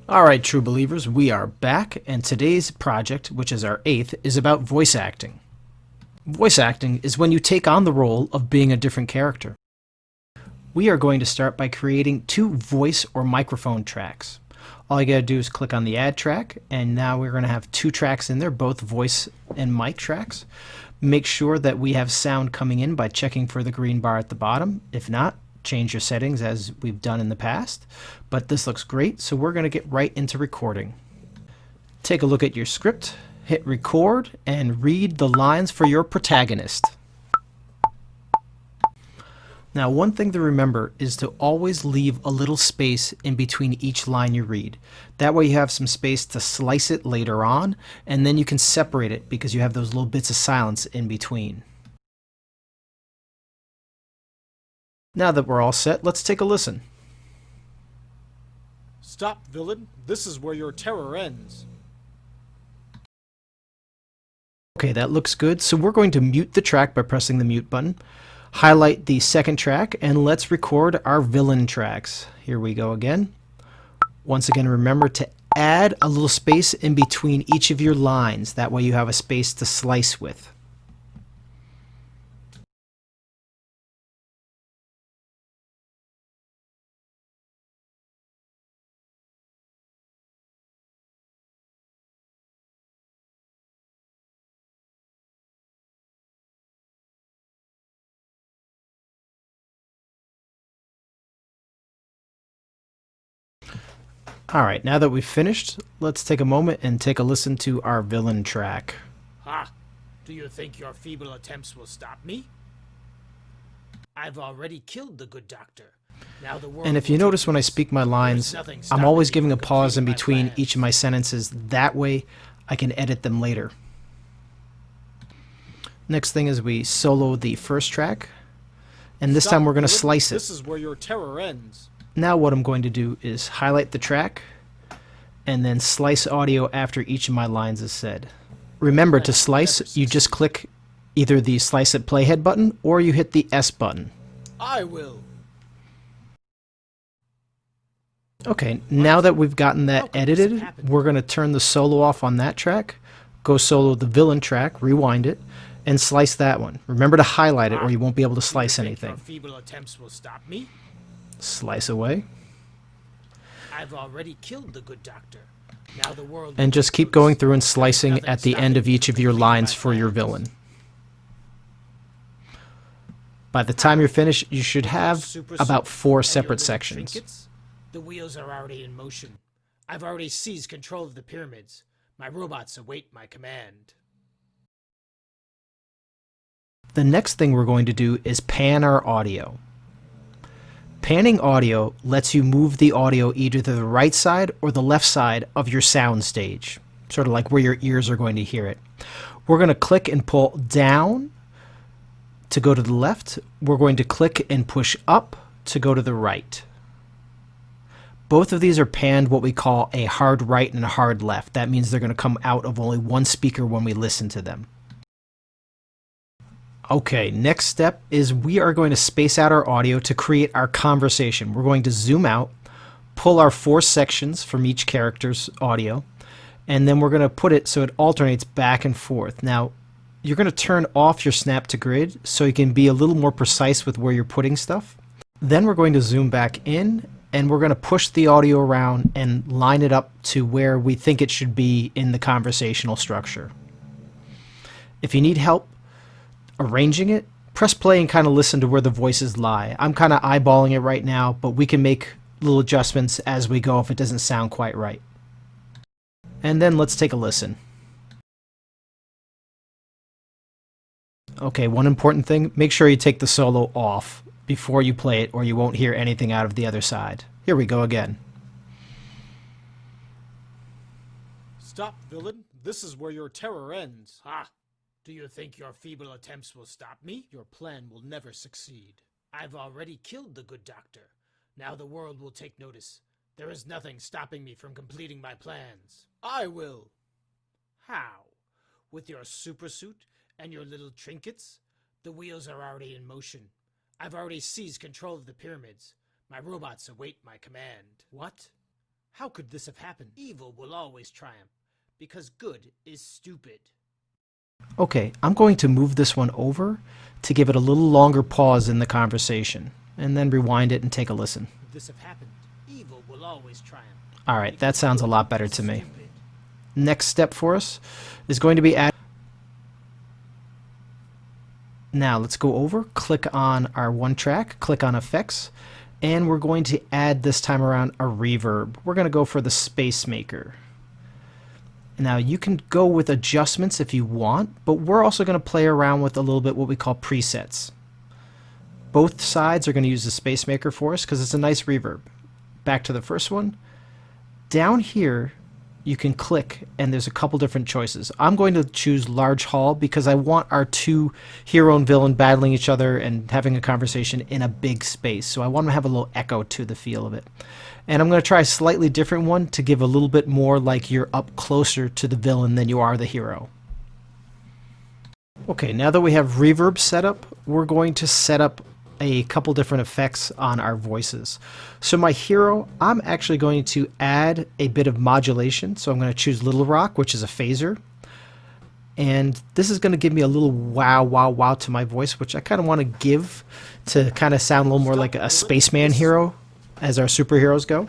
Alright, true believers, we are back, and today's project, which is our 8th, is about voice acting. Voice acting is when you take on the role of being a different character. We are going to start by creating 2 voice or microphone tracks. All you gotta do is click on the add track, and now we're going to have 2 tracks in there, both voice and mic tracks. Make sure that we have sound coming in by checking for the green bar at the bottom. If not, change your settings as we've done in the past, but this looks great, so we're going to get right into recording. Take a look at your script, hit record, and read the lines for your protagonist. Now, one thing to remember is to always leave a little space in between each line you read. That way you have some space to slice it later on, and then you can separate it because you have those little bits of silence in between. Now that we're all set, let's take a listen. Stop, villain. This is where your terror ends. Okay, that looks good. So we're going to mute the track by pressing the mute button. Highlight the second track, and let's record our villain tracks. Here we go again. Once again, remember to add a little space in between each of your lines. That way you have a space to slice with. Alright, now that we've finished, let's take a moment and take a listen to our villain track. Ha! Do you think your feeble attempts will stop me? I've already killed the good doctor. Now the world And if you notice when I speak my lines, I'm always giving a pause in between each of my sentences. That way I can edit them later. Next thing is we solo the first track, and this time we're going to slice it. This is where your terror ends. Now what I'm going to do is highlight the track and then slice audio after each of my lines is said. Remember, to slice, you just click either the Slice at Playhead button or you hit the S button. I will. Okay, now that we've gotten that edited, we're going to turn the solo off on that track, go solo the villain track, rewind it, and slice that one. Remember to highlight it or you won't be able to slice anything. Your feeble attempts will stop me? Slice away. I've already killed the good doctor. Now the world And just keep going through and slicing at the end of each of your lines for your villain. By the time you're finished, you should have about 4 separate sections. The wheels are already in motion. I've already seized control of the pyramids. My robots await my command. The next thing we're going to do is pan our audio. Panning audio lets you move the audio either to the right side or the left side of your sound stage, sort of like where your ears are going to hear it. We're going to click and pull down to go to the left. We're going to click and push up to go to the right. Both of these are panned what we call a hard right and a hard left. That means they're going to come out of only one speaker when we listen to them. Okay, next step is we are going to space out our audio to create our conversation. We're going to zoom out, pull our 4 sections from each character's audio, and then we're going to put it so it alternates back and forth. Now, you're going to turn off your snap to grid so you can be a little more precise with where you're putting stuff. Then we're going to zoom back in, and we're going to push the audio around and line it up to where we think it should be in the conversational structure. If you need help arranging it, press play and kind of listen to where the voices lie. I'm kind of eyeballing it right now, but we can make little adjustments as we go if it doesn't sound quite right. And then let's take a listen. Okay, one important thing, make sure you take the solo off before you play it or you won't hear anything out of the other side. Here we go again. Stop, villain. This is where your terror ends. Ha! Do you think your feeble attempts will stop me? Your plan will never succeed. I've already killed the good doctor. Now the world will take notice. There is nothing stopping me from completing my plans. I will. How? With your supersuit and your little trinkets? The wheels are already in motion. I've already seized control of the pyramids. My robots await my command. What? How could this have happened? Evil will always triumph, because good is stupid. Okay, I'm going to move this one over to give it a little longer pause in the conversation, and then rewind it and take a listen. Could this have happened? Evil will always triumph. Alright, that sounds a lot better to me. Next step for us is going to be add. Now let's go over, click on our one track, click on effects, and we're going to add this time around a reverb. We're going to go for the Space Maker. Now you can go with adjustments if you want, but we're also going to play around with a little bit what we call presets. Both sides are going to use the Space Maker for us because it's a nice reverb. Back to the first one. Down here you can click and there's a couple different choices. I'm going to choose large hall because I want our two hero and villain battling each other and having a conversation in a big space. So I want to have a little echo to the feel of it. And I'm going to try a slightly different one to give a little bit more like you're up closer to the villain than you are the hero. Okay, now that we have reverb set up, we're going to set up a couple different effects on our voices. So my hero, I'm actually going to add a bit of modulation. So I'm going to choose Little Rock, which is a phaser. And this is going to give me a little wow, wow, wow to my voice, which I kind of want to give to kind of sound a little more like a spaceman hero as our superheroes go.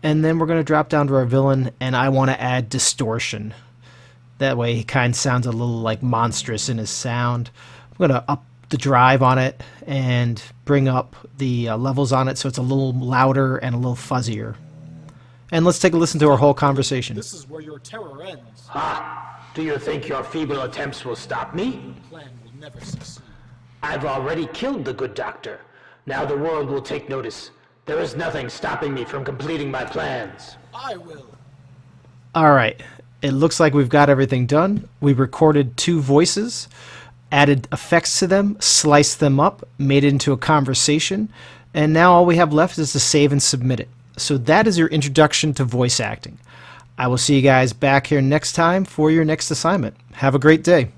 And then we're going to drop down to our villain, and I want to add distortion. That way he kind of sounds a little like monstrous in his sound. I'm going to up the drive on it and bring up the levels on it so it's a little louder and a little fuzzier. And let's take a listen to our whole conversation. This is where your terror ends. Ha! Do you think your feeble attempts will stop me? The plan will never succeed. I've already killed the good doctor. Now the world will take notice. There is nothing stopping me from completing my plans. I will. Alright, it looks like we've got everything done. We recorded two voices, added effects to them, sliced them up, made it into a conversation, and now all we have left is to save and submit it. So that is your introduction to voice acting. I will see you guys back here next time for your next assignment. Have a great day.